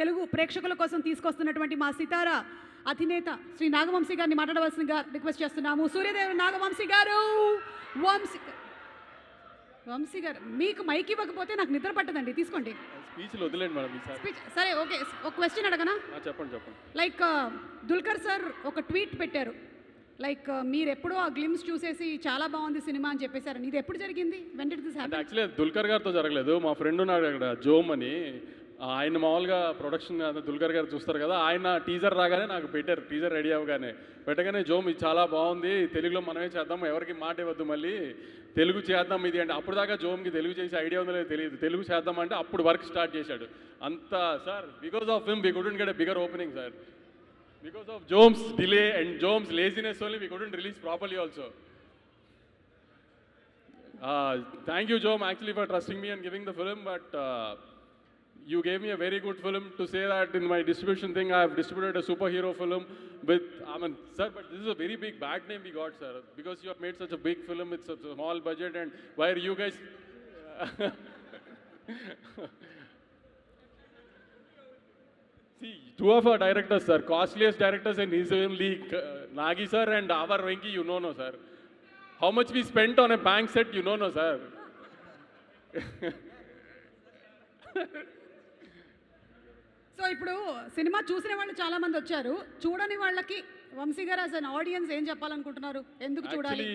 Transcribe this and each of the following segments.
తెలుగు ప్రేక్షకుల కోసం తీసుకొస్తున్నటువంటి మా సితార అధినేత శ్రీ నాగవంశీ గారిని మాట్లాడవలసిందిగా రిక్వెస్ట్ చేస్తున్నాము. సూర్యదేవ్ నాగవంశీ గారు. వంశీ గారు, మీకు మైక్ ఇవ్వకపోతే నాకు నిద్ర పట్టదండి, తీసుకోండి. స్పీచ్లు వదిలేండి మేడం ఈసారి. స్పీచ్ సరే, ఓకే. ఒక క్వశ్చన్ అడగనా? చెప్పండి. లైక్ దుల్కర్ సార్ ఒక ట్వీట్ పెట్టారు, లైక్ మీరు ఎప్పుడో ఆ గ్లిమ్స్ చూసేసి చాలా బాగుంది సినిమా అని చెప్పేశారు. ఇది ఎప్పుడు జరిగింది? When did this happen? Actually Dulquer గారితో జరగలేదు. మా ఫ్రెండ్ ఉన్నాడు అక్కడ, జోమ్ అని. ఆయన మామూలుగా ప్రొడక్షన్ దుల్కర్ గారు చూస్తారు కదా, ఆయన టీజర్ రాగానే నాకు పెట్టారు. టీజర్ రెడీ అవ్వగానే పెట్టగానే, జోమ్ ఇది చాలా బాగుంది, తెలుగులో మనమే చేద్దాం, ఎవరికి మాట ఇవ్వద్దు, మళ్ళీ తెలుగు చేద్దాం ఇది అంటే. అప్పుడు దాకా జోమ్కి తెలుగు చేసే ఐడియా ఉందో లేదో తెలియదు. తెలుగు చేద్దాం అంటే అప్పుడు వర్క్ స్టార్ట్ చేశాడు. అంతా sir, because of him we couldn't get a bigger opening sir. Because of Jome's delay and Jome's laziness only, we couldn't release properly also. Thank you, Jome, actually for trusting me and giving the film, but you gave me a very good film to say that in my distribution thing, I have distributed a superhero film with, sir, but this is a very big bad name we got, sir, because you have made such a big film with such a small budget, and why are you guys... See, two of our directors, sir, costliest directors in his own league, Nagi sir and our Venki, you know, no, sir. How much we spent on a bank set, you know, no, sir. So ఇప్పుడు cinema చూసిన వాళ్ళు చాలా మంది వచ్చారు, చూడని వాళ్ళకి వంశీ గారు as an audience ఏం చెప్పాలనుకుంటున్నారు? ఎందుకు చూడాలి?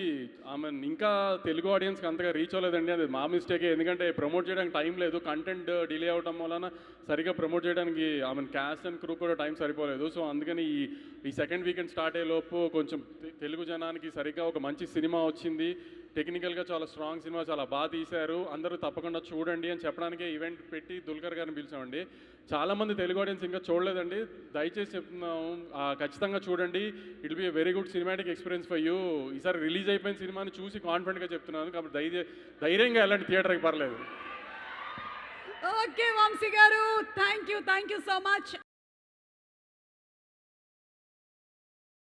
ఇంకా తెలుగు ఆడియన్స్కి అంతగా రీచ్ అవ్వలేదండి, అది మా మిస్టేకే. ఎందుకంటే ప్రమోట్ చేయడానికి టైం లేదు, కంటెంట్ డిలే అవడం వలన సరిగ్గా ప్రమోట్ చేయడానికి క్యాస్ట్ అండ్ క్రూ కూడా టైం సరిపోలేదు. సో అందుకని ఈ సెకండ్ వీకెండ్ స్టార్ట్ అయ్యే లోపు కొంచెం తెలుగు జనానికి సరిగ్గా ఒక మంచి సినిమా వచ్చింది, టెక్నికల్గా చాలా స్ట్రాంగ్ సినిమా, చాలా బాగా తీశారు, అందరూ తప్పకుండా చూడండి అని చెప్పడానికే ఈవెంట్ పెట్టి దుల్కర్ గారిని పిలిచామండి. చాలామంది తెలుగు ఆడియన్స్ ఇంకా చూడలేదండి, దయచేసి చెప్తున్నాము, ఖచ్చితంగా చూడండి. It be a very good cinematic experience for you. ఈసారి రిలీజ్ అయిపోయిన సినిమాని చూసి కాన్ఫిడెంట్గా చెప్తున్నాను, కాబట్టి ధైర్యంగా వెళ్ళండి థియేటర్కి, పర్లేదు. ఓకే వంశీ గారు, థ్యాంక్ యూ సో మచ్.